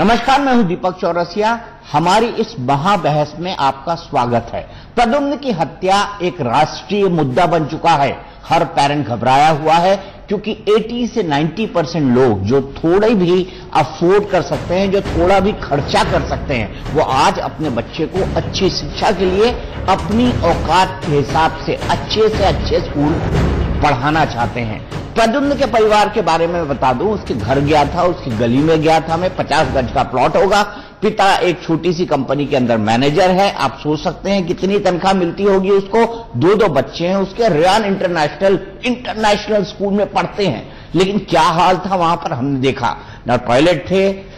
नमस्कार, मैं हूं दीपक चौरसिया। हमारी इस महाबहस में आपका स्वागत है। प्रद्युम्न की हत्या एक राष्ट्रीय मुद्दा बन चुका है। हर पेरेंट घबराया हुआ है क्योंकि 80 से 90% लोग जो थोड़े भी अफोर्ड कर सकते हैं, जो थोड़ा भी खर्चा कर सकते हैं, वो आज अपने बच्चे को अच्छी शिक्षा के लिए अपनी औकात के हिसाब से अच्छे स्कूल पढ़ाना चाहते हैं। प्रद्युम्न के परिवार के बारे में बता दूं, उसके घर गया था, उसकी गली में गया था मैं। 50 गज का प्लॉट होगा। पिता एक छोटी सी कंपनी के अंदर मैनेजर है। आप सोच सकते हैं कितनी तनख्वाह मिलती होगी उसको। दो बच्चे हैं उसके। रेयान इंटरनेशनल स्कूल में पढ़ते हैं। लेकिन क्या हाल था वहां पर हमने देखा। ना टॉयलेट थे,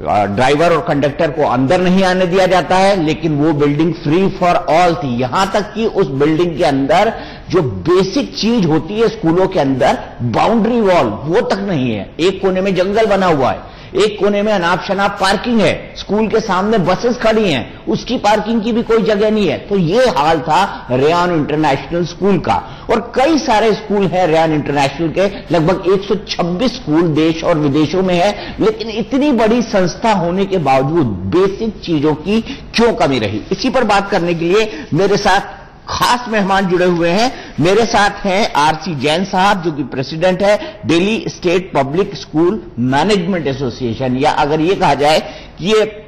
ड्राइवर और कंडक्टर को अंदर नहीं आने दिया जाता है, लेकिन वो बिल्डिंग फ्री फॉर ऑल थी। यहां तक कि उस बिल्डिंग के अंदर जो बेसिक चीज होती है स्कूलों के अंदर, बाउंड्री वॉल, वो तक नहीं है। एक कोने में जंगल बना हुआ है, एक कोने में अनाप शनाप पार्किंग है, स्कूल के सामने बसेस खड़ी हैं, उसकी पार्किंग की भी कोई जगह नहीं है। तो ये हाल था रेयान इंटरनेशनल स्कूल का। और कई सारे स्कूल हैं रेयान इंटरनेशनल के, लगभग 126 स्कूल देश और विदेशों में है। लेकिन इतनी बड़ी संस्था होने के बावजूद बेसिक चीजों की क्यों कमी रही, इसी पर बात करने के लिए मेरे साथ खास मेहमान जुड़े हुए हैं। मेरे साथ हैं आरसी जैन साहब, जो कि प्रेसिडेंट है Delhi state public school management association, या अगर ये कहा जाए कि ये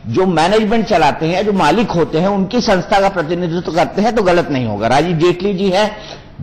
जो मैनेजमेंट चलाते हैं, जो मालिक होते हैं, उनकी संस्था का प्रतिनिधित्व करते हैं तो गलत नहीं होगा। राजीव जेटली जी है,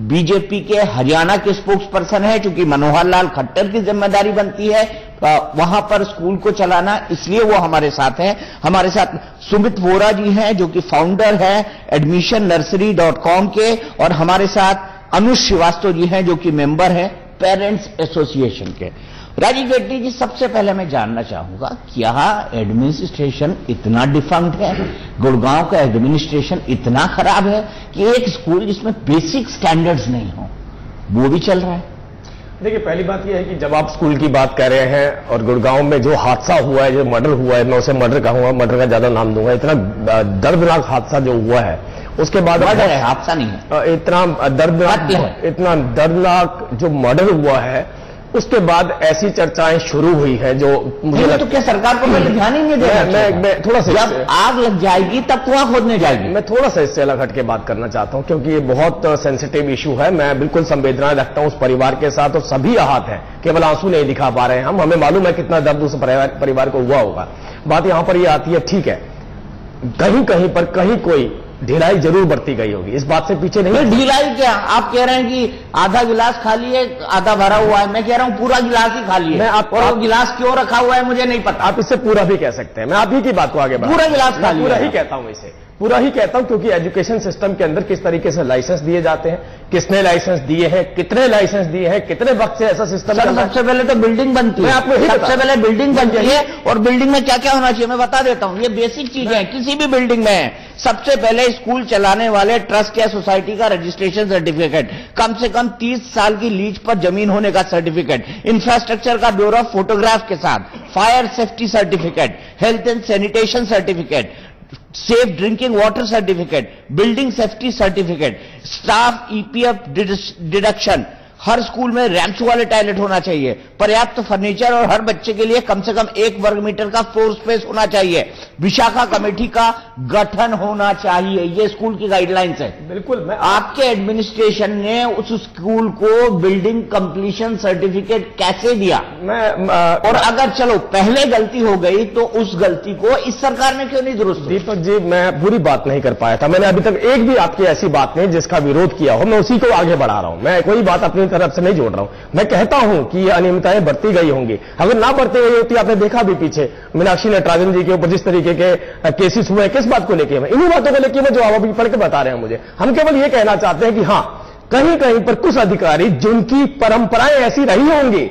बीजेपी के हरियाणा के स्पोक्स पर्सन है, क्योंकि मनोहर लाल खट्टर की जिम्मेदारी बनती है वहां पर स्कूल को चलाना, इसलिए वो हमारे साथ हैं। हमारे साथ सुमित वोरा जी हैं, जो कि फाउंडर है admissionnursery.com के, और हमारे साथ अनुज श्रीवास्तव जी हैं, जो कि मेंबर हैं पेरेंट्स एसोसिएशन के। राजीव जेटली जी, सबसे पहले मैं जानना चाहूंगा, क्या एडमिनिस्ट्रेशन इतना डिफंक्ट है, गुड़गांव का एडमिनिस्ट्रेशन इतना खराब है कि एक स्कूल जिसमें बेसिक स्टैंडर्ड्स नहीं हो वो भी चल रहा है? देखिए, पहली बात यह है कि जब आप स्कूल की बात कर रहे हैं और गुड़गांव में जो हादसा हुआ है, जो मर्डर हुआ है, मैं उसे मर्डर कहूंगा, मर्डर का ज्यादा नाम दूंगा, इतना दर्दनाक हादसा जो हुआ है, उसके बाद हादसा नहीं है, इतना दर्दनाक जो मर्डर हुआ है, उसके बाद ऐसी चर्चाएं शुरू हुई है जो मुझे तो क्या सरकार को पहले ध्यान ही नहीं देना? मैं थोड़ा सा, जब आग लग जाएगी तब कुआं खोदने जाएगी। मैं थोड़ा सा इससे अलग हट के बात करना चाहता हूं, क्योंकि ये बहुत सेंसिटिव इशू है। मैं बिल्कुल संवेदना रखता हूं उस परिवार के साथ, और सभी आहत हैं, केवल आंसू नहीं दिखा पा रहे हैं हम। हमें मालूम है कितना दर्द उस परिवार को हुआ होगा। बात यहां पर यह आती है, ठीक है, कहीं पर कोई ढिलाई जरूर बरती गई होगी, इस बात से पीछे नहीं। ढिलाई क्या? आप कह रहे हैं कि आधा गिलास खाली है, आधा भरा हुआ है। मैं कह रहा हूं पूरा गिलास ही खाली है। और वो गिलास क्यों रखा हुआ है मुझे नहीं पता। आप इससे पूरा भी कह सकते हैं। मैं आप ही की बात को आगे बढ़ा, पूरा गिलास खाली, पूरा ही कहता हूं, इसे पूरा ही कहता हूं, क्योंकि एजुकेशन सिस्टम के अंदर किस तरीके से लाइसेंस दिए जाते हैं, किसने लाइसेंस दिए हैं, कितने लाइसेंस दिए हैं, कितने वक्त से ऐसा सिस्टम। सबसे पहले तो बिल्डिंग बनती है, सबसे पहले बिल्डिंग बनती है, और बिल्डिंग में क्या क्या होना चाहिए मैं बता देता हूं। ये बेसिक चीजें हैं किसी भी बिल्डिंग में है। सबसे पहले स्कूल चलाने वाले ट्रस्ट या सोसाइटी का रजिस्ट्रेशन सर्टिफिकेट, कम से कम 30 साल की लीज पर जमीन होने का सर्टिफिकेट, इंफ्रास्ट्रक्चर का ब्यूरो फोटोग्राफ के साथ, fire safety certificate, health and sanitation certificate, safe drinking water certificate, building safety certificate, staff EPF deduction, her school में रैंप्स वाले टॉयलेट होना चाहिए, पर्याप्त फर्नीचर, और हर बच्चे के लिए कम से कम 1 वर्ग मीटर का फ्लोर स्पेस होना चाहिए। विशाखा कमेटी का गठन होना चाहिए। ये स्कूल की गाइडलाइंस है। बिल्कुल। आपके एडमिनिस्ट्रेशन ने उस स्कूल को बिल्डिंग कंप्लीशन सर्टिफिकेट कैसे दिया? और अगर चलो पहले गलती हो गई तो उस गलती को इस सरकार ने क्यों नहीं दुरुस्त? दीपक जी, मैं पूरी बात नहीं कर पाया था। मैंने अभी तक एक भी आपकी ऐसी बात नहीं जिसका विरोध किया हो, मैं उसी को आगे बढ़ा रहा हूं। मैं कोई बात अपनी तरफ से नहीं जोड़ रहा हूं। मैं कहता हूं कि ये अनियमितताएं बरती गई होंगी। अगर ना बरती गई होती, आपने देखा भी पीछे मीनाक्षी नटराजन जी के ऊपर जिस तरीके के केसेस हुए, किस बात को लेकर? इन्हीं बातों को लेकर जो आप अभी पढ़ के बता रहे हैं मुझे। हम केवल ये कहना चाहते हैं कि हां, कहीं पर कुछ अधिकारी जिनकी परंपराएं ऐसी रही होंगी,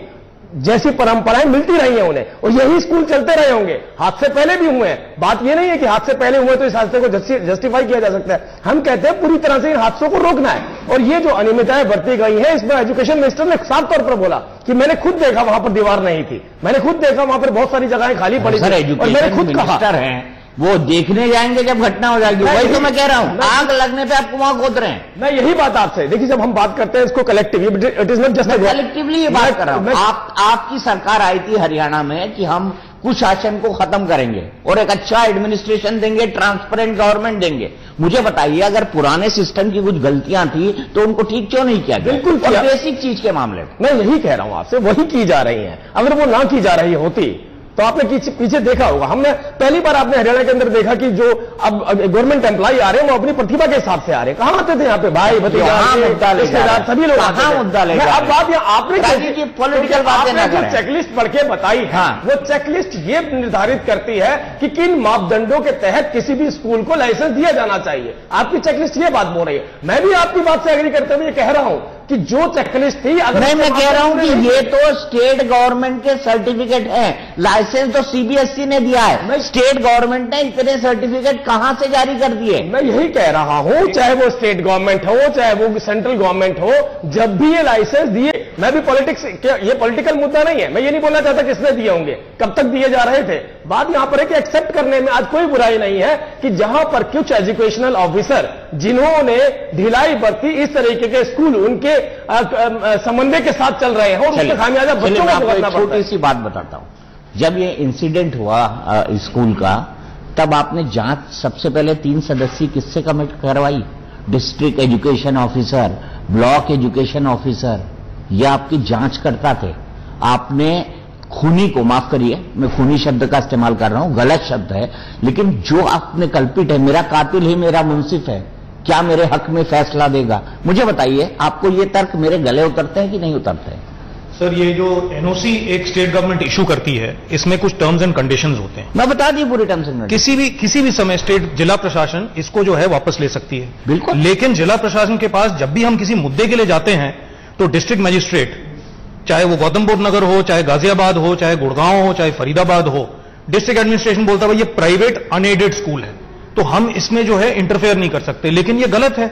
जैसी परंपराएं मिलती रही हैं उन्हें, और यही स्कूल चलते रहे होंगे। हादसे पहले भी हुए हैं। बात यह नहीं है कि हादसे पहले हुए तो इस हादसे को जस्टिफाई किया जा सकता है। हम कहते हैं पूरी तरह से इन हादसों को रोकना है। और ये जो अनियमितताएं बरती गई हैं, इसमें एजुकेशन मिनिस्टर ने साफ तौर पर बोला कि मैंने खुद देखा वहां पर दीवार नहीं थी, मैंने खुद देखा वहां पर बहुत सारी जगहें खाली पड़ी थी, और मैंने खुद कहा। वो देखने जाएंगे जब घटना हो जाएगी। वही तो मैं कह रहा हूं, आग लगने पे आप कुआं खोद रहे हैं। मैं यही बात आपसे, देखिए, जब हम बात करते हैं इसको collectively, it is not just collectively ये बात कर रहा हूं। आपकी सरकार आई थी हरियाणा में कि हम कुशासन को खत्म करेंगे और एक अच्छा एडमिनिस्ट्रेशन देंगे, ट्रांसपेरेंट गवर्नमेंट देंगे। मुझे बताइए, अगर पुराने सिस्टम की कुछ गलतियां थी तो उनको ठीक क्यों नहीं किया? बिल्कुल और बेसिक चीज के मामले में मैं यही कह रहा हूं आपसे, वही की जा रही है। अगर वो ना की जा रही होती तो आपने पीछे देखा होगा। हमने पहली बार आपने हरियाणा के अंदर देखा कि जो अब गवर्नमेंट एम्प्लॉय आ रहे हैं वो अपनी प्रतिभा के हिसाब से आ रहे हैं। कहां आते थे यहाँ पे भाई भतीजा रिश्तेदार सभी लोग मुद्दा ले। अब बात आपने पॉलिटिकल बातें ना करें। चेकलिस्ट पढ़ के बताई, वो चेकलिस्ट ये निर्धारित करती है कि किन मापदंडों के तहत किसी भी स्कूल को लाइसेंस दिया जाना चाहिए। आपकी चेकलिस्ट ये बात बोल रही है। मैं भी आपकी बात से एग्री करते हुए कह रहा हूं कि जो चेकलिस्ट थी, अगर नहीं, मैं कह रहा हूं कि ये तो स्टेट गवर्नमेंट के सर्टिफिकेट हैं, लाइसेंस तो सीबीएसई ने दिया है। स्टेट गवर्नमेंट ने इतने सर्टिफिकेट कहां से जारी कर दिए? मैं यही कह रहा हूं, चाहे वो स्टेट गवर्नमेंट हो चाहे वो सेंट्रल गवर्नमेंट हो, जब भी ये लाइसेंस दिए, मैं भी पॉलिटिक्स, ये पॉलिटिकल मुद्दा नहीं है, मैं ये नहीं बोलना चाहता किसने दिए होंगे, कब तक दिए जा रहे थे। बात यहां पर है कि एक्सेप्ट करने में आज कोई बुराई नहीं है कि जहां पर कुछ एजुकेशनल ऑफिसर जिन्होंने ढिलाई बरती, इस तरीके के स्कूल उनके समन्वय के साथ चल रहे हैं और उसका खामियाजा बच्चों को भुगतना पड़ता है। छोटी सी बात बताता हूं, जब ये इंसिडेंट हुआ स्कूल का, तब आपने जांच सबसे पहले 3 सदस्यीय किससे कमिट करवाई? District education officer, block education officer, ये आपकी जांच करता थे। आपने खूनी को, माफ करिए मैं खूनी शब्द का इस्तेमाल कर रहा हूं, गलत शब्द है, लेकिन जो आपने कल्पित है, मेरा कातिल ही मेरा मुंसिफ है, क्या मेरे हक में फैसला देगा? मुझे बताइए, आपको ये तर्क मेरे गले उतरते हैं कि नहीं उतरते हैं? सर, ये जो एनओसी एक स्टेट गवर्नमेंट इशू करती है, इसमें कुछ टर्म्स एंड कंडीशंस होते हैं। मैं बता दी पूरी टर्म्स एंड कंडीशंस। किसी भी समय स्टेट जिला प्रशासन इसको जो है वापस ले सकती है। बिल्कुल। लेकिन जिला प्रशासन के पास जब भी हम किसी मुद्दे के लिए जाते हैं तो डिस्ट्रिक्ट मजिस्ट्रेट, चाहे वो गौतम बुद्ध नगर हो, चाहे गाजियाबाद हो, चाहे गुड़गांव हो, चाहे फरीदाबाद हो, डिस्ट्रिक्ट एडमिनिस्ट्रेशन बोलता है ये प्राइवेट अनएडेड स्कूल है, तो हम इसमें जो है इंटरफेयर नहीं कर सकते। लेकिन ये गलत है,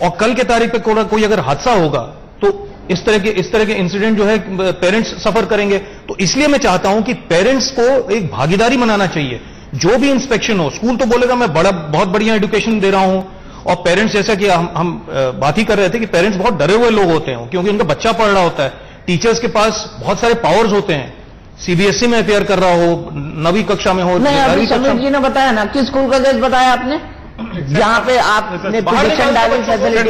और कल के तारीख पे कोई अगर हादसा होगा तो इस तरह के इंसिडेंट जो है पेरेंट्स सफर करेंगे। तो इसलिए मैं चाहता हूं कि पेरेंट्स को एक भागीदारी बनाना चाहिए। जो भी इंस्पेक्शन हो, स्कूल तो बोलेगा मैं बहुत बढ़िया एजुकेशन दे रहा हूं, और पेरेंट्स, जैसा कि हम बात ही कर रहे थे कि पेरेंट्स बहुत डरे हुए लोग होते हैं क्योंकि उनका बच्चा पढ़ रहा होता है। टीचर्स के पास बहुत सारे पावर्स होते हैं, सीबीएसई में अपेयर कर रहा हो, 9वीं कक्षा में हो। नहीं, समीर जी ने बताया ना, किस स्कूल का केस बताया आपने जहां पे आपने पिटिशन डाली फैसिलिटी,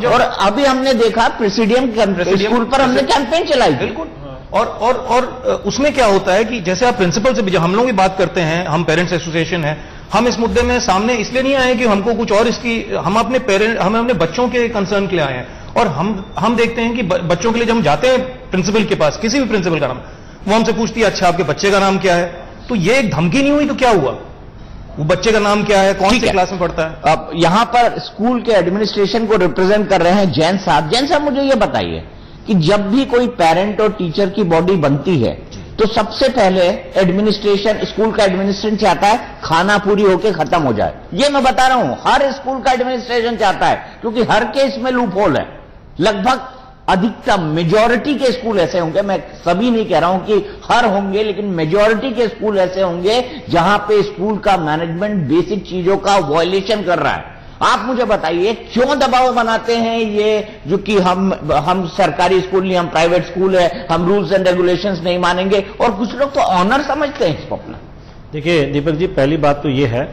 और अभी हमने देखा प्रेसिडियम स्कूल पर हमने कैंपेन चलाई। बिल्कुल। और उसमें क्या होता है कि जैसे आप प्रिंसिपल से भी, जब हम लोग भी बात करते हैं, हम पेरेंट्स एसोसिएशन है, हम इस मुद्दे में सामने इसलिए नहीं आए कि हमको कुछ और हम अपने बच्चों के कंसर्न के लिए आए हैं। और हम देखते हैं कि बच्चों के लिए जब हम जाते हैं प्रिंसिपल के पास, किसी भी प्रिंसिपल का नाम, वो हमसे पूछती है अच्छा आपके बच्चे का नाम क्या है? तो ये एक धमकी नहीं हुई तो क्या हुआ? वो बच्चे का नाम क्या है, कौन सी क्लास में पढ़ता है? अब यहां पर स्कूल के एडमिनिस्ट्रेशन को रिप्रेजेंट कर रहे हैं जैन साहब। जैन साहब, मुझे ये बताइए कि जब भी कोई पेरेंट और टीचर की बॉडी बनती है तो सबसे पहले एडमिनिस्ट्रेशन, स्कूल का एडमिनिस्ट्रेशन चाहता है खाना पूरी होकर खत्म हो जाए। ये मैं बता रहा हूं, हर स्कूल का एडमिनिस्ट्रेशन चाहता है, क्योंकि हर केस में लूप होल है। लगभग अधिकतम मेजॉरिटी के स्कूल ऐसे होंगे, मैं सभी नहीं कह रहा हूं कि हर होंगे, लेकिन मेजॉरिटी के स्कूल ऐसे होंगे जहां पे स्कूल का मैनेजमेंट बेसिक चीजों का वायलेशन कर रहा है। आप मुझे बताइए क्यों दबाव बनाते हैं ये, जो कि हम सरकारी स्कूल नहीं, हम प्राइवेट स्कूल है, हम रूल्स एंड रेगुलेशंस नहीं मानेंगे, और कुछ लोग तो ऑनर समझते हैं इसको अपना। देखिए दीपक जी, पहली बात तो ये है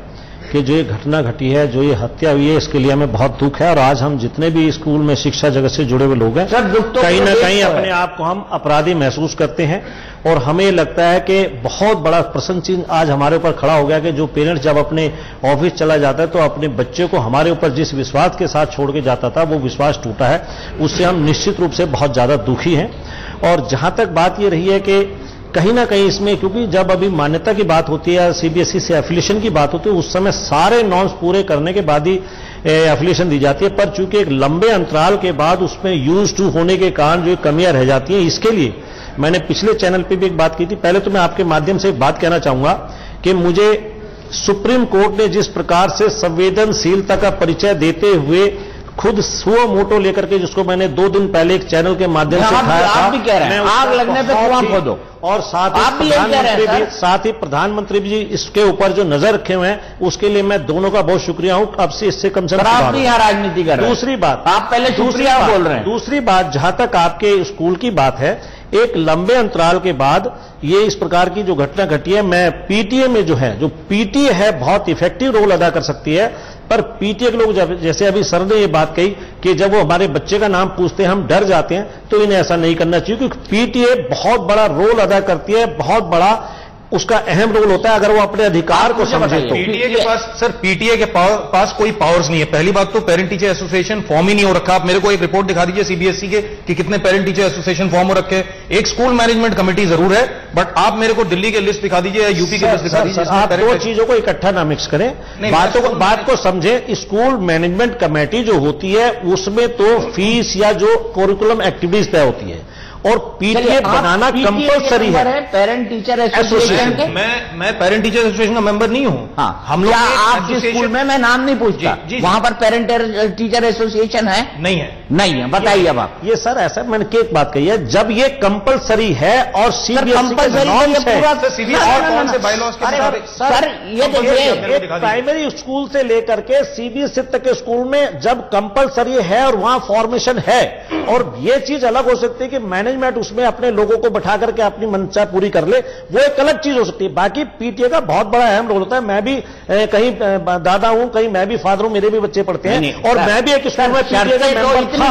कि जो ये घटना घटी है, जो ये हत्या हुई है, इसके लिए हमें बहुत दुख है। और आज हम जितने भी स्कूल में शिक्षा जगत से जुड़े हुए लोग हैं, तो कहीं ना कहीं अपने आप को हम अपराधी महसूस करते हैं। और हमें लगता है कि बहुत बड़ा प्रसन्न चीज आज हमारे ऊपर खड़ा हो गया कि जो पेरेंट्स जब अपने ऑफिस चला जाता है तो अपने बच्चे को हमारे ऊपर जिस विश्वास के साथ छोड़ के जाता था, वो विश्वास टूटा है। उससे हम निश्चित रूप से बहुत ज्यादा दुखी हैं। और जहां तक बात ये रही है कि कहीं ना कहीं इसमें, क्योंकि जब अभी मान्यता की बात होती है, सीबीएसई से एफिलिएशन की बात होती है, उस समय सारे नॉर्म्स पूरे करने के बाद ही एफिलिएशन दी जाती है। पर चूंकि एक लंबे अंतराल के बाद उसमें यूज टू होने के कारण जो कमियां रह जाती हैं, इसके लिए मैंने पिछले चैनल पे भी एक बात की थी। पहले तो मैं आपके माध्यम से एक बात कहना चाहूंगा कि मुझे सुप्रीम कोर्ट ने जिस प्रकार से संवेदनशीलता का परिचय देते हुए खुद सुओ मोटो लेकर के, जिसको मैंने 2 दिन पहले एक चैनल के माध्यम से खाया था, आप भी कह रहे हैं आग लगने पे कुआं खोदो, और साथ ही प्रधानमंत्री भी इसके ऊपर जो नजर रखे हुए हैं, उसके लिए मैं दोनों का बहुत शुक्रिया हूं। अब से इससे कम से कम आप भी यहाँ राजनीति कर रहे हैं। दूसरी बात, आप पहले शुक्रिया बोल रहे हैं। दूसरी बात, जहां तक आपके स्कूल की बात है, एक लंबे अंतराल के बाद ये इस प्रकार की जो घटना घटी है, मैं पीटीए में जो पीटीए है बहुत इफेक्टिव रोल अदा कर सकती है, पर पीटीए के लोग जैसे अभी सर ने ये बात कही कि जब वो हमारे बच्चे का नाम पूछते हैं हम डर जाते हैं, तो इन्हें ऐसा नहीं करना चाहिए, क्योंकि पीटीए बहुत बड़ा रोल अदा करती है, बहुत बड़ा उसका अहम रोल होता है अगर वो अपने अधिकार को समझे तो। पीटीए के पास सर, पीटीए के पास कोई पावर्स नहीं है। पहली बात तो पेरेंट टीचर एसोसिएशन फॉर्म ही नहीं हो रखा। आप मेरे को एक रिपोर्ट दिखा दीजिए सीबीएसई के कि कितने पेरेंट टीचर एसोसिएशन फॉर्म हो रखे। एक स्कूल मैनेजमेंट कमेटी जरूर है, बट आप मेरे को दिल्ली के लिस्ट दिखा दीजिए या यूपी के लिस्ट दिखा दीजिए। आप दो चीजों को इकट्ठा ना मिक्स करें, बात को समझे। स्कूल मैनेजमेंट कमेटी जो होती है उसमें तो फीस या जो करिकुलम एक्टिविटीज तय होती है, और पीटीए बनाना कंपल्सरी है। पेरेंट टीचर एसोसिएशन के मैं पेरेंट टीचर एसोसिएशन का मेंबर नहीं हूं। हाँ, हम लोग आप जिस स्कूल में, मैं नाम नहीं पूछता, वहां पर पेरेंट टीचर एसोसिएशन है? नहीं है। बताइए अब आप। ये सर ऐसा मैंने एक बात कही है, जब ये कंपल्सरी है और सीबीएसई सर ये देखिए प्राइमरी स्कूल से लेकर के सीबीएसई तक के स्कूल में जब कंपल्सरी है और वहां फॉर्मेशन है, और ये चीज अलग हो सकती है कि मैनेजमेंट उसमें अपने लोगों को बैठा करके अपनी मंशा पूरी कर ले, वो एक अलग चीज हो सकती है। बाकी पीटीए का बहुत बड़ा अहम रोल होता है। मैं भी कहीं दादा हूं, कहीं मैं भी फादर हूं, मेरे भी बच्चे पढ़ते हैं, और मैं भी एक स्कूल में पीटीए का मेंबर था।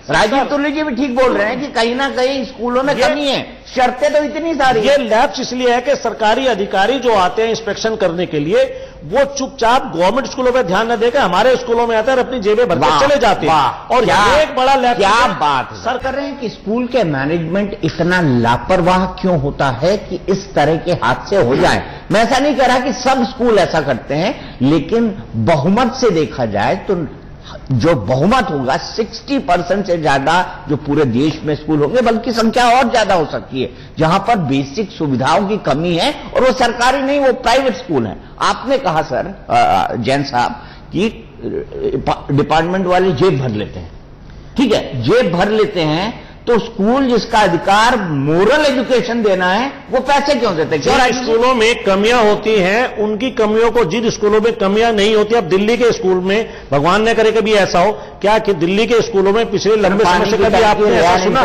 राजीव तुल्य जी भी ठीक बोल रहे हैं कि कहीं ना कहीं स्कूलों में कमी है, शर्तें तो इतनी सारी। ये लैप्स इसलिए है कि सरकारी अधिकारी जो आते हैं इंस्पेक्शन करने के लिए, वो चुपचाप गवर्नमेंट स्कूलों पर ध्यान न देकर हमारे स्कूलों में आते हैं और अपनी जेबें भर के चले जाते हैं। और ये एक बड़ा लैप्स। क्या बात सर कर रहे हैं कि स्कूल के मैनेजमेंट इतना लापरवाह क्यों होता है कि इस तरह के हादसे हो जाए? मैं ऐसा नहीं कह रहा कि सब स्कूल ऐसा करते हैं, लेकिन बहुमत से देखा जाए तो जो बहुमत होगा 60% से ज्यादा जो पूरे देश में स्कूल होंगे, बल्कि संख्या और ज्यादा हो सकती है, जहां पर बेसिक सुविधाओं की कमी है, और वो सरकारी नहीं, वो प्राइवेट स्कूल है। आपने कहा सर जैन साहब कि डिपार्टमेंट वाले जेब भर लेते हैं, ठीक है, जेब भर लेते हैं, तो स्कूल जिसका अधिकार मोरल एजुकेशन देना है वो पैसे क्यों देते हैं? जिन स्कूलों में कमियां होती हैं उनकी कमियों को, जिन स्कूलों में कमियां नहीं होती, अब दिल्ली के स्कूल में भगवान ने करे कभी ऐसा हो क्या कि दिल्ली के स्कूलों में पिछले लंबे समय से कभी आपने ऐसा सुना?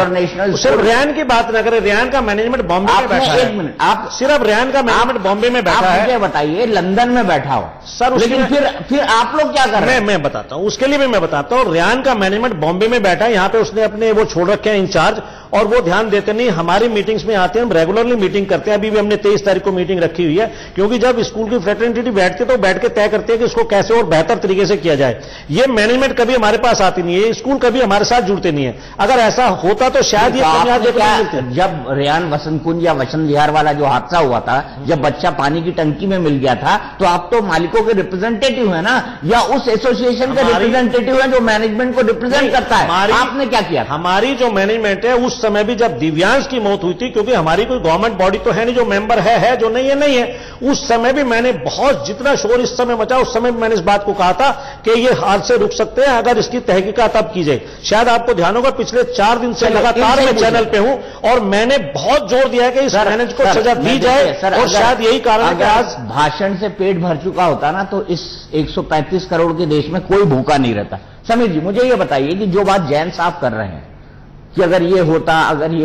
सिर्फ रैन की बात ना करें, रैन का मैनेजमेंट बॉम्बे में बैठा है। 1 मिनट, आप सिर्फ रैन का मैनेजमेंट बॉम्बे में बैठा है। मुझे बताइए, लंदन में बैठा हो सर, लेकिन फिर आप लोग क्या कर रहे हैं? मैं बताता हूं, उसके लिए भी मैं बताता हूं। रैन का मैनेजमेंट बॉम्बे में बैठा है, यहां पे उसने अपने वो छोड़ रखे हैं इंचार्ज, और वो ध्यान देते नहीं। हमारी मीटिंग्स में आते हैं, हम रेगुलरली मीटिंग करते हैं। अभी भी हमने 23 तारीख को मीटिंग रखी हुई है, क्योंकि जब स्कूल की फ्रेटर्निटी बैठती है तो बैठ के तय करते हैं कि इसको कैसे और बेहतर तरीके से किया जाए। ये मैनेजमेंट कभी हमारे पास आती नहीं है, स्कूल कभी हमारे साथ जुड़ते नहीं है। अगर ऐसा होता तो शायद ये जब रेयान वसंत कुंज या वसंत विहार वाला जो हादसा हुआ था, जब बच्चा पानी की टंकी में मिल गया था, तो आप तो मालिकों के रिप्रेजेंटेटिव है ना, या उस एसोसिएशन के रिप्रेजेंटेटिव है जो मैनेजमेंट को रिप्रेजेंट करता है। आपने क्या किया? हमारी जो मैनेजमेंट है उस समय भी जब दिव्यांश की मौत हुई थी, क्योंकि हमारी कोई गवर्नमेंट बॉडी तो है नहीं, जो मेंबर है, जो नहीं है नहीं है, उस समय भी मैंने बहुत जितना शोर इस समय मचा, उस समय भी मैंने इस बात को कहा था कि ये हादसे रुक सकते हैं अगर इसकी तहकीकात अब की जाए। शायद आपको ध्यान होगा पिछले 4 दिन से लगातार मैं चैनल पे हूं और मैंने बहुत जोर दिया है कि इस मैनेज को सजा दी जाए, और शायद यही कारण है कि आज भाषण से पेट भर चुका होता ना, तो इस 135 करोड़ के देश में कोई भूखा नहीं रहता। समीर जी, मुझे ये बताइए कि जो बात जैन साहब कर रहे हैं कि अगर ये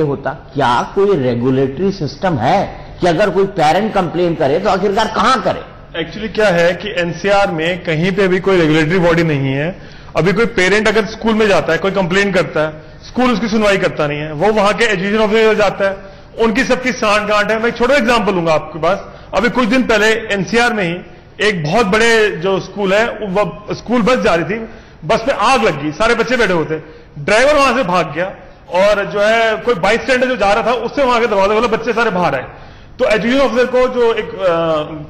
होता, क्या कोई रेगुलेटरी सिस्टम है कि अगर कोई पेरेंट कंप्लेन करे तो आखिरकार कहां करे? एक्चुअली क्या है कि एनसीआर में कहीं पे भी कोई रेगुलेटरी बॉडी नहीं है। अभी कोई पेरेंट अगर स्कूल में जाता है, कोई कंप्लेन करता है, स्कूल उसकी सुनवाई करता नहीं है, वो वहां के एजुकेशन ऑफिसर जाता है, उनकी सबकी सांठ गांठ है। मैं एक छोटा एग्जाम्पल लूंगा आपके पास। अभी कुछ दिन पहले एनसीआर में ही एक बहुत बड़े जो स्कूल है, वो स्कूल बस जा रही थी, बस में आग लग गई, सारे बच्चे बैठे होते, ड्राइवर वहां से भाग गया, और जो है कोई बाइक स्टैंडर जो जा रहा था उससे वहां के दरवाजे खोला, बच्चे सारे बाहर आए। तो एजुकेशन ऑफिसर को जो एक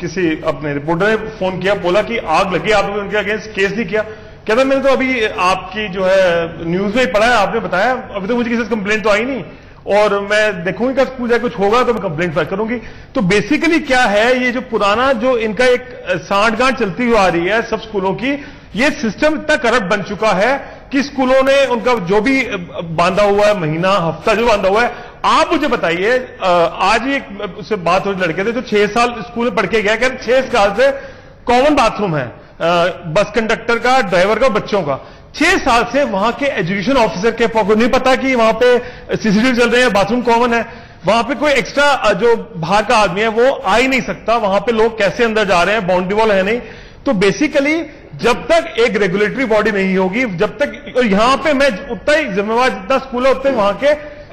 किसी अपने रिपोर्टर ने फोन किया, बोला कि आग लगी, आपने उनके अगेंस्ट केस नहीं किया? कहता मैंने तो अभी आपकी जो है न्यूज में ही पढ़ा है, आपने बताया, अभी तो मुझे किसी से कंप्लेंट तो आई नहीं, और मैं देखूंगी कि स्कूल जाए कुछ होगा तो मैं कंप्लेंट फाइल करूंगी। तो बेसिकली क्या है, ये जो पुराना जो इनका एक सांठगांठ चलती हुई आ रही है सब स्कूलों की, ये सिस्टम इतना करप्ट बन चुका है कि स्कूलों ने उनका जो भी बांधा हुआ है, महीना हफ्ता जो बांधा हुआ है। आप मुझे बताइए, आज ही एक उससे बात हो, लड़के थे जो 6 साल स्कूल में पढ़ के गया, कह 6 साल से कॉमन बाथरूम है बस कंडक्टर का, ड्राइवर का, बच्चों का, 6 साल से वहां के एजुकेशन ऑफिसर के को नहीं पता कि वहां पे सीसीटीवी चल रहे हैं, बाथरूम कॉमन है, वहां पे कोई एक्स्ट्रा जो बाहर का आदमी है वो आ ही नहीं सकता, वहां पे लोग कैसे अंदर जा रहे हैं, बाउंड्री वॉल है नहीं। तो बेसिकली जब तक एक रेगुलेटरी बॉडी नहीं होगी, जब तक, और यहां पे मैं उतना ही जिम्मेवार जितना स्कूल है उतने वहां के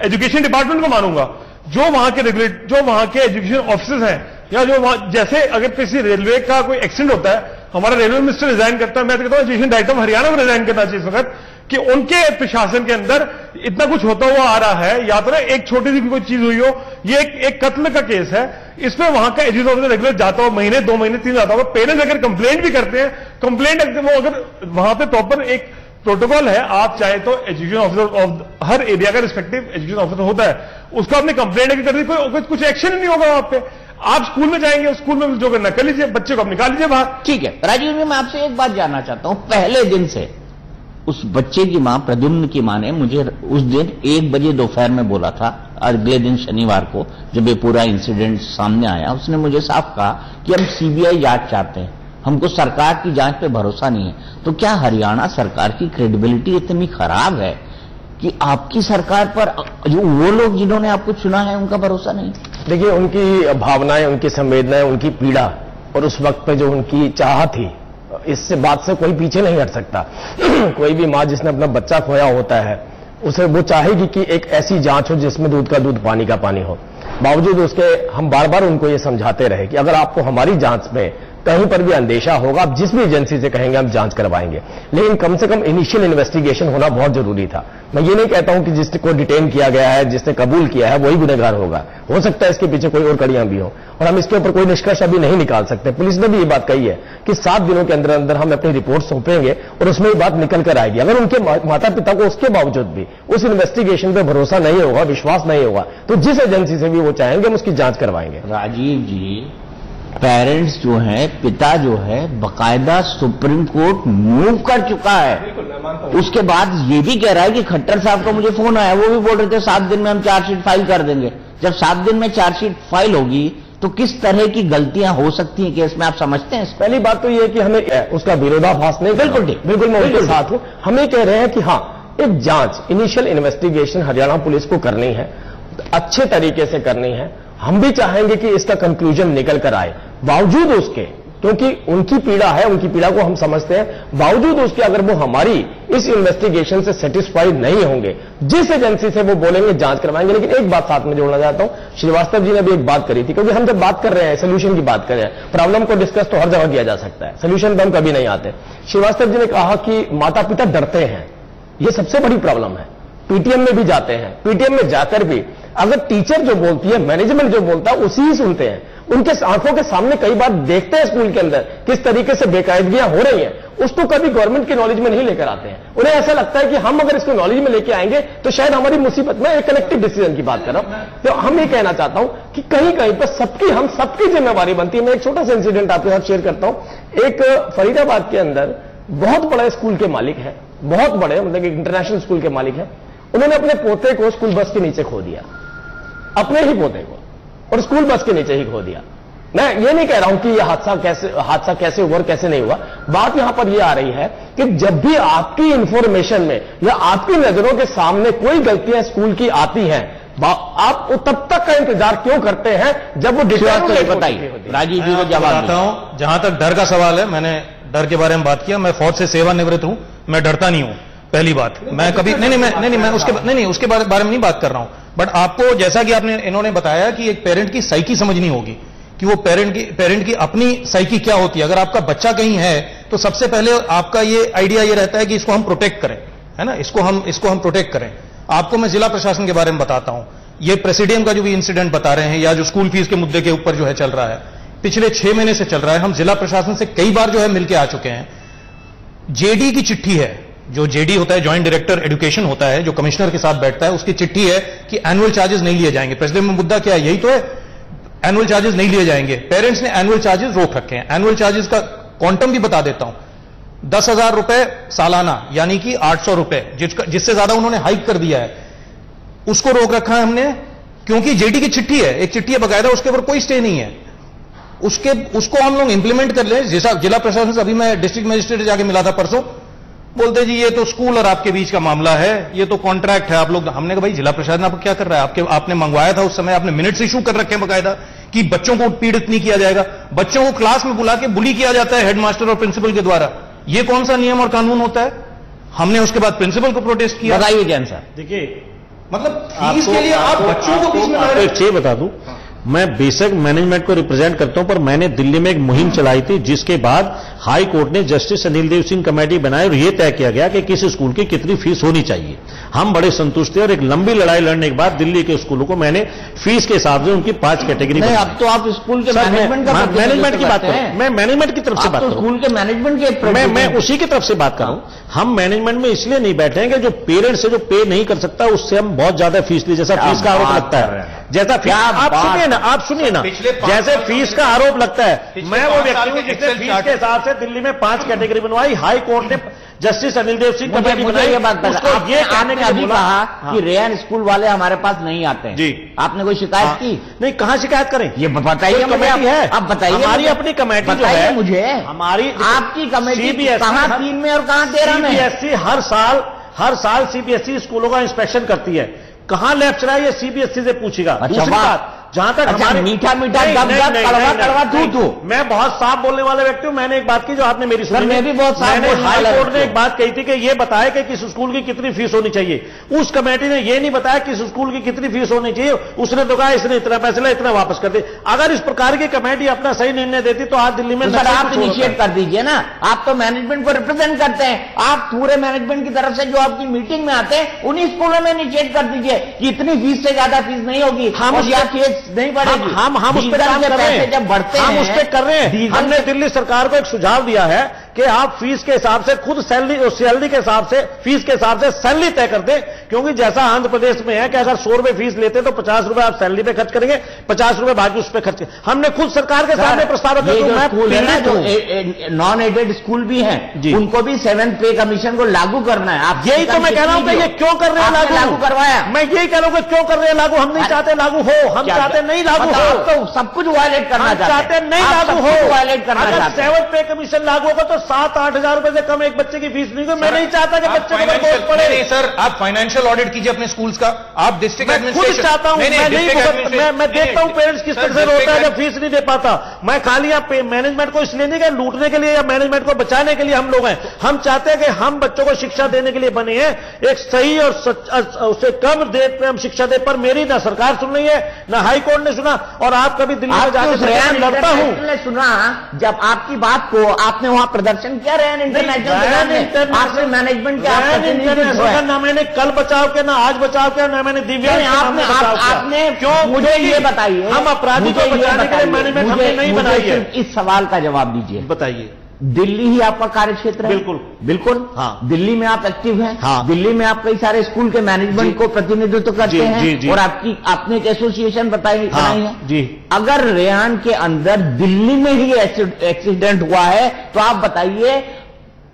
एजुकेशन डिपार्टमेंट को मानूंगा, जो वहां के एजुकेशन ऑफिसर्स हैं, या जो वहां, जैसे अगर किसी रेलवे का कोई एक्सीडेंट होता है, हमारा रेलवे मिनिस्टर रिजाइन करता है, मैं तो कहता हूं एजुकेशन डायरेक्टर हरियाणा में रिजाइन करना चाहिए इस वक्त, कि उनके प्रशासन के अंदर इतना कुछ होता हुआ आ रहा है, या तो ना एक छोटी सी कोई चीज हुई हो, ये एक कत्ल का केस है, इसमें वहां का एजुकेशन ऑफिसर रेगुलर जाता हो, महीने 2 महीने 3 जाता होगा, पेरेंट्स अगर कंप्लेंट भी करते हैं, कंप्लेंट वो अगर वहां पे प्रॉपर एक प्रोटोकॉल है, आप चाहे तो education officer of her area का रिस्पेक्टिव एजुकेशन ऑफिसर होता है, उसको आपने कंप्लेंट अगर कर दी, कोई कुछ एक्शन नहीं होगा वहां पे। आप स्कूल में जाएंगे, स्कूल में जो करना कर लीजिए, बच्चे को आप निकाल लीजिए बाहर। ठीक है राजीव जी, मैं आपसे एक बात जानना चाहता हूं, पहले दिन से उस बच्चे की मां, प्रद्युम्न की मां ने मुझे उस दिन 1 बजे दोपहर में बोला था, अगले दिन शनिवार को जब ये पूरा इंसिडेंट सामने आया, उसने मुझे साफ कहा कि हम सीबीआई जांच चाहते हैं, हमको सरकार की जांच पे भरोसा नहीं है। तो क्या हरियाणा सरकार की क्रेडिबिलिटी इतनी खराब है कि आपकी सरकार पर जो वो लोग जिन्होंने आपको चुना है उनका भरोसा नहीं? देखिए, उनकी भावनाएं, उनकी संवेदनाएं, उनकी पीड़ा और उस वक्त पे जो उनकी चाह थी, इस बात से कोई पीछे नहीं हट सकता। कोई भी मां जिसने अपना बच्चा खोया होता है, उसे वो चाहेगी कि एक ऐसी जांच हो जिसमें दूध का दूध पानी का पानी हो। बावजूद उसके हम बार बार उनको ये समझाते रहे कि अगर आपको हमारी जांच में कहीं पर भी अंदेशा होगा, आप जिस भी एजेंसी से कहेंगे हम जांच करवाएंगे, लेकिन कम से कम इनिशियल इन्वेस्टिगेशन होना बहुत जरूरी था। मैं ये नहीं कहता हूं कि जिसको डिटेन किया गया है, जिसने कबूल किया है, वही गुनहगार होगा, हो सकता है इसके पीछे कोई और कड़ियां भी हो, और हम इसके ऊपर कोई निष्कर्ष अभी नहीं निकाल सकते। पुलिस ने भी ये बात कही है कि 7 दिनों के अंदर अंदर हम अपनी रिपोर्ट सौंपेंगे और उसमें ये बात निकल कर आएगी। अगर उनके माता पिता को उसके बावजूद भी उस इन्वेस्टिगेशन पर भरोसा नहीं होगा, विश्वास नहीं होगा, तो जिस एजेंसी से भी वो चाहेंगे हम उसकी जांच करवाएंगे। राजीव जी, पेरेंट्स जो है, पिता जो है, बकायदा सुप्रीम कोर्ट मूव कर चुका है। उसके बाद ये भी कह रहा है कि खट्टर साहब का मुझे फोन आया, वो भी बोल रहे थे 7 दिन में हम चार्जशीट फाइल कर देंगे। जब 7 दिन में चार्जशीट फाइल होगी तो किस तरह की गलतियां हो सकती हैं केस में, आप समझते हैं? पहली बात तो ये कि हमें उसका विरोधाभास नहीं, बिल्कुल ठीक, बिल्कुल मैं उनके साथ हूं। हम ये कह रहे हैं कि हां, एक जांच, इनिशियल इन्वेस्टिगेशन हरियाणा पुलिस को करनी है, अच्छे तरीके से करनी है। हम भी चाहेंगे कि इसका कंक्लूजन निकल कर आए, बावजूद उसके, क्योंकि उनकी पीड़ा है, उनकी पीड़ा को हम समझते हैं, बावजूद उसके अगर वो हमारी इस इन्वेस्टिगेशन से सेटिस्फाइड नहीं होंगे, जिस एजेंसी से वो बोलेंगे जांच करवाएंगे। लेकिन एक बात साथ में जोड़ना चाहता हूं, श्रीवास्तव जी ने भी एक बात करी थी, क्योंकि हम जब बात कर रहे हैं, सोल्यूशन की बात कर रहे हैं, प्रॉब्लम को डिस्कस तो हर जगह किया जा सकता है, सोल्यूशन पर हम कभी नहीं आते। श्रीवास्तव जी ने कहा कि माता पिता डरते हैं, ये सबसे बड़ी प्रॉब्लम है। पीटीएम में भी जाते हैं, पीटीएम में जाकर भी अगर टीचर जो बोलती है, मैनेजमेंट जो बोलता है, उसी ही सुनते हैं। उनके आंखों के सामने कई बार देखते हैं स्कूल के अंदर किस तरीके से बेकायदगियां हो रही हैं, उसको कभी गवर्नमेंट की नॉलेज में नहीं लेकर आते हैं। उन्हें ऐसा लगता है कि हम अगर इसको नॉलेज में लेके आएंगे तो शायद हमारी मुसीबत में एक कलेक्टिव डिसीजन की बात कर रहा हूं। तो हम ये कहना चाहता हूं कि कहीं कहीं पर हम सबकी जिम्मेवारी बनती है। मैं एक छोटा सा इंसिडेंट आपके साथ शेयर करता हूं। एक फरीदाबाद के अंदर बहुत बड़ा स्कूल के मालिक है, बहुत बड़े, मतलब इंटरनेशनल स्कूल के मालिक है। उन्होंने अपने पोते को स्कूल बस के नीचे खो दिया, अपने ही पोते को, और स्कूल बस के नीचे ही खो दिया। मैं ये नहीं कह रहा हूं कि यह हादसा कैसे हुआ और कैसे नहीं हुआ। बात यहां पर यह आ रही है कि जब भी आपकी इंफॉर्मेशन में या आपकी नजरों के सामने कोई गलतियां स्कूल की आती हैं, आप तब तक का इंतजार क्यों करते हैं जब वो डिटेल बताइए। राजीव जी को जवाब बताता हूं। जहां तक डर का सवाल है, मैंने डर के बारे में बात किया। मैं फौज से सेवानिवृत्त हूं, मैं डरता नहीं हूं। पहली बात, मैं कभी मैं उसके बारे में नहीं बात कर रहा हूं। बट आपको, जैसा कि इन्होंने बताया कि एक पेरेंट की साइकी समझनी होगी कि वो पेरेंट की अपनी साइकी क्या होती है। अगर आपका बच्चा कहीं है तो सबसे पहले आपका ये आइडिया ये रहता है कि इसको हम प्रोटेक्ट करें, है ना, इसको हम प्रोटेक्ट करें। आपको मैं जिला प्रशासन के बारे में बताता हूं। ये प्रेसिडियम का जो भी इंसिडेंट बता रहे हैं, या जो स्कूल फीस के मुद्दे के ऊपर जो है चल रहा है, पिछले 6 महीने से चल रहा है। हम जिला प्रशासन से कई बार जो है मिलकर आ चुके हैं। जेडी की चिट्ठी है, जो जेडी होता है, ज्वाइंट डायरेक्टर एजुकेशन होता है, जो कमिश्नर के साथ बैठता है, उसकी चिट्ठी है कि एनुअल चार्जेस नहीं लिए जाएंगे। प्रेसिडेंट में मुद्दा क्या है, यही तो है, एनुअल चार्जेस नहीं लिए जाएंगे। पेरेंट्स ने एनुअल चार्जेस रोक रखे हैं। एनुअल चार्जेस का क्वांटम भी बता देता हूं, 10,000 रुपए सालाना, यानी कि 800 रुपए, जिससे ज्यादा उन्होंने हाइक कर दिया है, उसको रोक रखा है हमने, क्योंकि जेडी की चिट्ठी है, एक चिट्ठी है बकायदा, उसके ऊपर कोई स्टे नहीं है। उसको हम लोग इंप्लीमेंट कर ले। जैसा जिला प्रशासन से अभी मैं डिस्ट्रिक्ट मजिस्ट्रेट जाके मिला था परसों, बोलते जी ये तो स्कूल और आपके बीच का मामला है, ये तो कॉन्ट्रैक्ट है आप लोग। हमने कहा भाई जिला प्रशासन आपको क्या कर रहा है, आपने मंगवाया था उस समय, आपने मिनट्स इशू कर रखे हैं बकायदा कि बच्चों को पीड़ित नहीं किया जाएगा। बच्चों को क्लास में बुला के बुली किया जाता है हेडमास्टर और प्रिंसिपल के द्वारा। ये कौन सा नियम और कानून होता है? हमने उसके बाद प्रिंसिपल को प्रोटेस्ट किया। बताइए जैन सर। देखिए, मतलब फीस के लिए आप बच्चों को बीच में ला रहे हैं। एक बता दूं, मैं बेसिक मैनेजमेंट को रिप्रेजेंट करता हूं, पर मैंने दिल्ली में एक मुहिम चलाई थी जिसके बाद हाई कोर्ट ने जस्टिस अनिल देव सिंह कमेटी बनाई और यह तय किया गया कि किस स्कूल की कितनी फीस होनी चाहिए। हम बड़े संतुष्ट थे और एक लंबी लड़ाई लड़ने के बाद दिल्ली के स्कूलों को मैंने फीस के हिसाब से उनकी 5 कैटेगरी नहीं, अब तो आप स्कूल के मैनेजमेंट की बात करें, मैं मैनेजमेंट की तरफ से बात करूं, स्कूल के मैनेजमेंट के मैं उसी की तरफ से बात कर रहा हूं। हम मैनेजमेंट में इसलिए नहीं बैठे हैं कि जो पेरेंट्स से जो पे नहीं कर सकता उससे हम बहुत ज्यादा फीस ली, जैसा फीस का आरोप लगता है, जैसा फीस आप सुनिए ना, जैसे फीस का आरोप लगता है। मैं वो व्यक्ति हूं जिसने फीस के हिसाब से दिल्ली में 5 कैटेगरी बनवाई। हाई कोर्ट ने जस्टिस अनिल देव सिंह कमेटी बनाई। ये बात ये कहने के अभी कहा कि रेयन स्कूल वाले हमारे पास नहीं आते हैं। जी, आपने कोई शिकायत की? नहीं, कहां शिकायत करें? ये बताइए मुझे, है आप बताइए। हमारी अपनी कमेटी जो है, मुझे हमारी आपकी कमेटी CBSE कहां 3 में और कहां 13 में? CBSE हर साल CBSE स्कूलों का इंस्पेक्शन करती है। कहां लैब चला है ये CBSE से पूछेगा। दूसरी बात, जहां तक हमारे मीठा कड़वा तू मैं बहुत साफ बोलने वाले व्यक्ति हूं। मैंने एक बात की जो आपने मेरी सुनी, मैं भी बहुत साफ बोलने वाला। हाई कोर्ट ने एक बात कही थी कि ये बताया कि किस स्कूल की कितनी फीस होनी चाहिए। उस कमेटी ने ये नहीं बताया किस स्कूल की कितनी फीस होनी चाहिए। उसने तो कहा इसने इतना पैसे लिया, इतना वापस कर दे। अगर इस प्रकार की कमेटी अपना सही निर्णय देती तो आज दिल्ली में आप इनिशिएट कर दीजिए ना। आप तो मैनेजमेंट को रिप्रेजेंट करते हैं, आप पूरे मैनेजमेंट की तरफ से जो आपकी मीटिंग में आते हैं उन्हीं स्कूलों में इनिशिएट कर दीजिए कि इतनी फीस से ज्यादा फीस नहीं होगी, हम फीस नहीं बढ़ेगी। हम उस पर काम कर रहे हैं, जब बढ़ते हैं हम उस पर कर रहे हैं। हमने दिल्ली सरकार को एक सुझाव दिया है कि आप फीस के हिसाब से खुद सैलरी के हिसाब से, फीस के हिसाब से सैलरी तय कर दें। क्योंकि जैसा आंध्र प्रदेश में है कि अगर 100 रुपए फीस लेते तो 50 रुपए आप सैलरी पे खर्च करेंगे, 50 रुपए बाकी उस पर खर्च करेंगे। हमने खुद सरकार के सामने प्रस्ताव रखा। जो नॉन एडेड स्कूल भी हैं उनको भी 7th पे कमीशन को लागू करना है। आप यही तो मैं कह रहा हूं कि ये क्यों कर रहे हैं लागू करवाया? मैं यही कह रहा हूं कि क्यों कर रहे हैं लागू? हम नहीं चाहते लागू हो, हम चाहते नहीं लागू हो। तो सब कुछ वायलेट करना चाहते नहीं लागू हो, वायलेट करना चाहते हैं। 7th पे कमीशन लागू होगा तो 7-8 हजार रुपए से कम एक बच्चे की फीस नहीं होगी। मैं नहीं चाहता कि बच्चे को बोझ पड़े। नहीं सर, आप फाइनेंशियल ऑडिट कीजिए अपने स्कूल्स का। आप डिस्ट्रिक्ट एडमिनिस्ट्रेशन चाहता हूं, मैं देखता हूं पेरेंट्स किस तरह से रोता है जब फीस नहीं दे पाता। मैं खाली आप मैनेजमेंट को इसलिए नहीं कि लूटने के लिए या मैनेजमेंट को बचाने के लिए हम लोग हैं। हम चाहते हैं कि हम बच्चों को शिक्षा देने के लिए बने हैं, एक सही और उससे कम रेट में हम शिक्षा दे। पर मेरी ना सरकार सुन रही है, ना हाई कोर्ट ने सुना। और आप कभी दिल्ली में जाकर लड़ता हूं, सुना जब आपकी बात को आपने वहां प्रदर्शन किया रहे इंटरनेशनल आपने मैनेजमेंट के ना मैंने कल बचाव किया, ना आज बचाव किया, ना मैंने दिव्यांग आपने क्यों? मुझे ये बताइए, हम अपराधी को बचाने के लिए मैनेजमेंट हमने नहीं बनाई है। इस सवाल का जवाब दीजिए। बताइए। दिल्ली ही आपका कार्य क्षेत्र है? बिल्कुल बिल्कुल। हाँ। दिल्ली में आप एक्टिव हैं। हाँ। दिल्ली में आप कई सारे स्कूल के मैनेजमेंट को प्रतिनिधित्व करते हैं। जी। और आपने एक एसोसिएशन बनाई है जी। अगर रेयान के अंदर दिल्ली में ही एक्सीडेंट हुआ है तो आप बताइए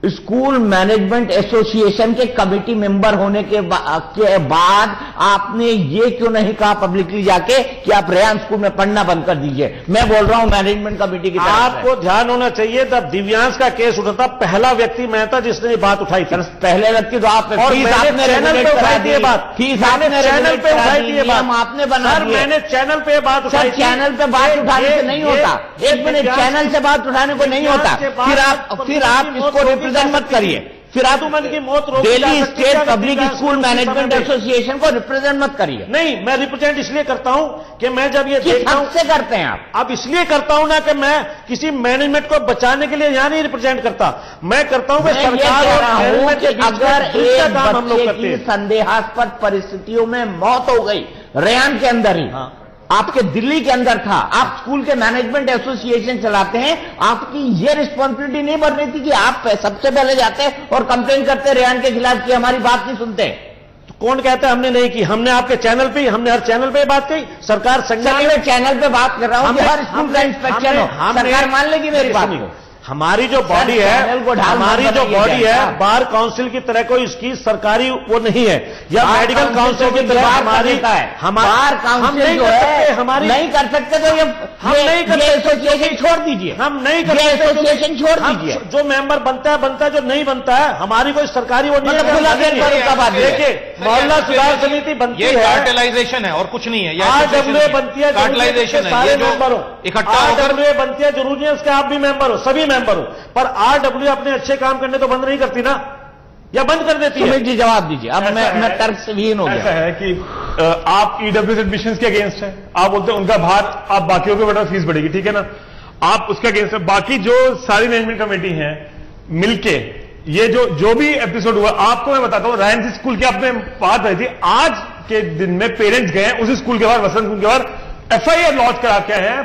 स्कूल मैनेजमेंट एसोसिएशन के कमेटी मेंबर होने के बाद आपने ये क्यों नहीं कहा पब्लिकली जाके कि आप रेयान स्कूल में पढ़ना बंद कर दीजिए? मैं बोल रहा हूं मैनेजमेंट कमेटी की तरफ से। आपको ध्यान होना चाहिए, तब दिव्यांश का केस उठा था, पहला व्यक्ति मैं था जिसने ये बात उठाई थी। पहले व्यक्ति तो आप, और मैंने चैनल पे उठाई थी ये बात, चैनल पे उठाई थी ये बात, आपने बना सर मैंने चैनल पे बात उठाई। चैनल पे बात उठाने से नहीं होता। एक मिनट, चैनल से बात उठाने को नहीं होता। फिर आप इसको रिप्रेजेंट मत करिए। फिर आप की मौत रोक Delhi state public school management association को रिप्रेजेंट मत करिए। नहीं, मैं रिप्रेजेंट इसलिए करता हूं कि मैं जब ये देखता हूं से करते हैं आप। अब इसलिए करता हूं ना कि मैं किसी मैनेजमेंट को बचाने के लिए यहां नहीं रिप्रेजेंट करता। मैं करता हूं कि सरकार और मैनेजमेंट के बीच अगर एक काम हम लोग करते हैं। संदेहास्पद परिस्थितियों में मौत हो गई रेयान के अंदर ही, आपके दिल्ली के अंदर था, आप स्कूल के मैनेजमेंट एसोसिएशन चलाते हैं, आपकी ये रिस्पॉन्सिबिलिटी नहीं बननी थी कि आप सबसे पहले जाते और कंप्लेन करते रेयान के खिलाफ कि हमारी बात नहीं सुनते? तो कौन कहता है हमने नहीं की? हमने आपके चैनल पे, हमने हर चैनल पे बात कही। सरकार चैनल पे बात कर रहा हूं कि हर स्कूल का इंस्पेक्शन हो, सरकार मान लेगी मेरी बात को। हमारी जो बॉडी है, हमारी जो बॉडी है, बार काउंसिल की तरह कोई इसकी सरकारी वो नहीं है, या मेडिकल काउंसिल की तरह हमारी बार काउंसिल जो है हमारी नहीं कर सकते, तो ये हम नहीं कर सकते, एसोसिएशन छोड़ दीजिए, हम नहीं कर सकते, एसोसिएशन छोड़ दीजिए। जो मेंबर बनता है, जो नहीं बनता है, हमारी कोई सरकारी वो नहीं है। देखिए, मोहल्ला सुधार समिति बनती है, कार्टेलाइजेशन है और कुछ नहीं है, आरडब्ल्यूए बनती है, कार्टेलाइजेशन है, सारे मेंबर हो, इकट्ठा आरडब्ल्यूए बनती है, जरूरी है उसके आप भी मेंबर हो, सभी मेंबर हो, पर आरडब्ल्यूए अपने अच्छे काम करने तो बंद नहीं करती ना, या बंद कर देती है? सुमित जी जवाब दीजिए, अब मैं तर्क से विहीन हो गया। ऐसा है कि आप ईडब्ल्यूएस एडमिशंस के अगेंस्ट है, आप बोलते हैं उनका भार आप बाकियों को बेटा फीस बढ़ेगी, ठीक है ना, आप उसके अगेंस्ट है। बाकी जो सारी मैनेजमेंट कमेटी है मिलके ये जो भी एपिसोड हुआ, आपको मैं बताता हूं, रायन स्कूल की आपने बात रही थी, आज के दिन में पेरेंट्स गए उस स्कूल के बाहर, वसंत स्कूल के बाहर, एफआईआर लॉन्च करा के आए हैं,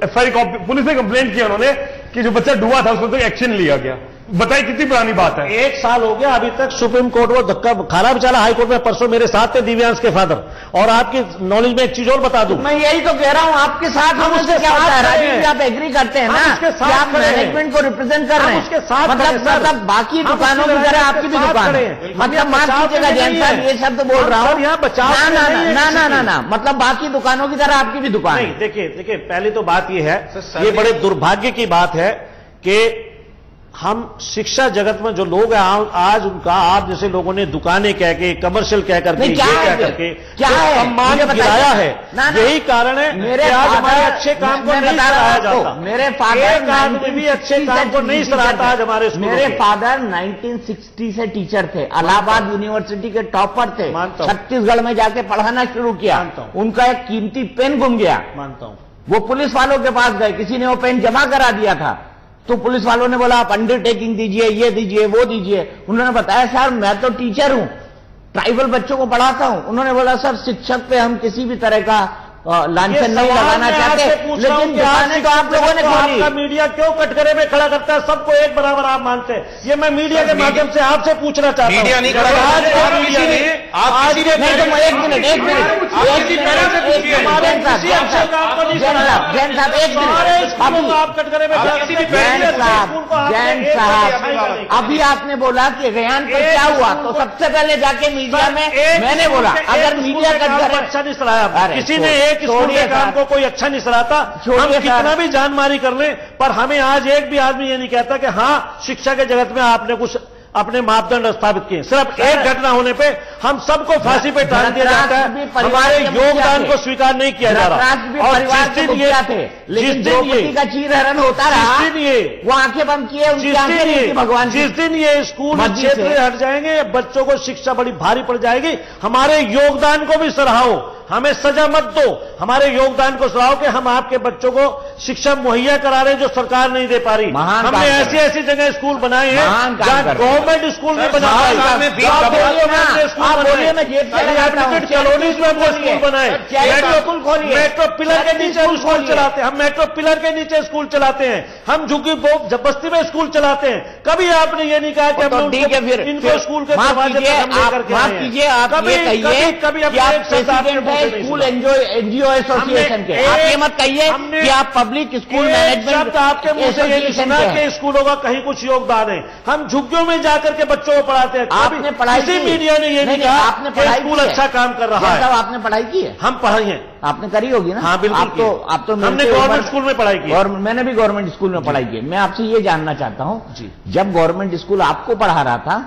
एफआईआर पुलिस ने कंप्लेंट किया उन्होंने कि जो बच्चा डूबा था उसको तो एक्शन लिया गया। बताइए कितनी पुरानी बात है, 1 साल हो गया, अभी तक सुप्रीम कोर्ट वो धक्का खाना चला, हाई कोर्ट में परसों मेरे साथ थे दिव्यांश के फादर। और आपकी नॉलेज में एक चीज और बता दूं, मैं यही तो कह रहा हूं, आपके साथ हम उसके क्या होता है राजीव जी, आप एग्री करते हैं ना कि आप मैनेजमेंट को रिप्रेजेंट कर रहे हैं, उसके साथ मतलब बाकी दुकानों की तरह आपकी भी दुकान है, मतलब माफ कीजिएगा जैन साहब ये शब्द बोल रहा हूं, ना, मतलब बाकी दुकानों की तरह आपकी भी दुकान है। देखिए पहली तो बात ये है, ये बड़े दुर्भाग्य की बात है कि हम शिक्षा जगत में जो लोग हैं आज उनका आप जैसे लोगों ने दुकानें कह के, कमर्शियल कह करके, क्या सम्मान गिराया है, यही कारण है कि आज हमारे अच्छे काम को नहीं सराहा जाता। मेरे फादर आदमी भी अच्छे काम को नहीं सराहता आज हमारे स्कूल। मेरे फादर 1960 से टीचर थे, इलाहाबाद यूनिवर्सिटी के टॉपर थे, छत्तीसगढ़ में जाके पढ़ाना शुरू किया, उनका एक कीमती पेन गुम गया, मानता हूं, वो पुलिस वालों के पास गए, किसी ने वो पेन जमा करा दिया था, तो पुलिस वालों ने बोला आप अंडरटेकिंग दीजिए, ये दीजिए, वो दीजिए। उन्होंने बताया सर मैं तो टीचर हूं, ट्राइबल बच्चों को पढ़ाता हूं। उन्होंने बोला सर शिक्षक पे हम किसी भी तरह का लांछन नहीं लगाना चाहते, लेकिन दुकानें तो आप लोगों ने खोली। आपका मीडिया क्यों कटघरे में खड़ा करता है, सबको एक बराबर आप मानते हैं, ये मैं मीडिया के माध्यम से आपसे पूछना चाहता हूं। मीडिया नहीं खड़ा, आज नहीं तो एक मिनट आप कटघरे में जैन साहब अभी आपने बोला कि रेहान पर क्या हुआ, तो सबसे पहले जाके मीडिया में मैंने बोला अगर मीडिया कटघरे अच्छा नहीं सराहा, किसी ने एक स्कूल के काम को कोई अच्छा नहीं सराहता, हम कितना भी जानमारी कर लें, पर हमें आज एक भी आदमी ये नहीं कहता कि हाँ शिक्षा के जगत में आपने कुछ अपने मापदंड स्थापित किए। सिर्फ एक घटना होने पे हम सबको फांसी पे टाल दिया जाता है, हमारे योगदान को स्वीकार नहीं किया जा रहा। और जिस दिन ये का चीरहरण होता रहा, वो आंखें बंद किए भगवान, जिस दिन ये स्कूल क्षेत्र हट जाएंगे, बच्चों को शिक्षा बड़ी भारी पड़ जाएगी। हमारे योगदान को भी सराहो, हमें सजा मत दो, हमारे योगदान को सराहो कि हम आपके बच्चों को शिक्षा मुहैया करा रहे हैं जो सरकार नहीं दे पा रही। हमने ऐसी ऐसी जगह स्कूल बनाए हैं जहां गवर्नमेंट स्कूल नहीं बना पाई, कॉलोनीज में हमने स्कूल बनाए, मेट्रो पिलर के नीचे स्कूल चलाते हैं, हम मेट्रो पिलर के नीचे स्कूल चलाते हैं, हम झुग्गी बस्ती में स्कूल चलाते हैं। कभी आपने ये नहीं कहा कि हमने इनको स्कूल के दरवाजे पर हम लेकर के आए हैं। कभी स्कूल एनजीओ एसोसिएशन के, आप ये मत कहिए कि आप पब्लिक स्कूल मैनेजमेंट आपके मुंह से ये नहीं सुना कि स्कूलों का कहीं कुछ योगदान है। हम झुग्गियों में जाकर के बच्चों को पढ़ाते हैं। आपने पढ़ाई की? मीडिया ने ये नहीं कहा आपने पढ़ाई स्कूल अच्छा काम कर रहा है। आपने पढ़ाई की है? हम पढ़ाई है, आपने करी होगी ना? हाँ बिल्कुल। आप तो हमने गवर्नमेंट स्कूल में पढ़ाई की, और मैंने भी गवर्नमेंट स्कूल में पढ़ाई की। मैं आपसे ये जानना चाहता हूं, जब गवर्नमेंट स्कूल आपको पढ़ा रहा था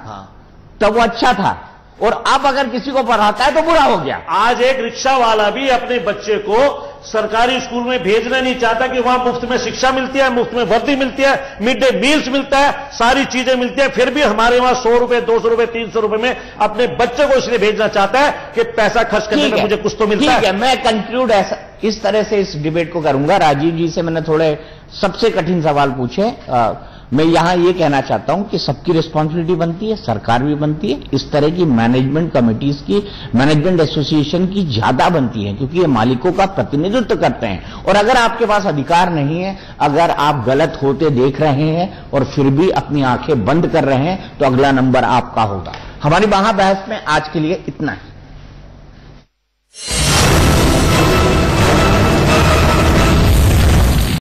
तब वो अच्छा था, और अब अगर किसी को पढ़ाता है तो बुरा हो गया। आज एक रिक्शा वाला भी अपने बच्चे को सरकारी स्कूल में भेजना नहीं चाहता कि वहां मुफ्त में शिक्षा मिलती है, मुफ्त में वर्दी मिलती है, मिड डे मील्स मिलता है, सारी चीजें मिलती है, फिर भी हमारे वहां 100 रुपए 200 रुपए 300 रुपए में अपने बच्चे को इसलिए भेजना चाहता है कि पैसा खर्च करने में मुझे कुछ तो मिलता है। ठीक है, मैं कंक्लूड इस तरह से इस डिबेट को करूंगा। राजीव जी से मैंने थोड़े सबसे कठिन सवाल पूछे। मैं यहां यह कहना चाहता हूं कि सबकी रिस्पॉन्सिबिलिटी बनती है, सरकार भी बनती है, इस तरह की मैनेजमेंट कमिटीज की, मैनेजमेंट एसोसिएशन की ज्यादा बनती है, क्योंकि ये मालिकों का प्रतिनिधित्व करते हैं। और अगर आपके पास अधिकार नहीं है, अगर आप गलत होते देख रहे हैं और फिर भी अपनी आंखें बंद कर रहे हैं, तो अगला नंबर आपका होगा। हमारी महाबहस में आज के लिए इतना है।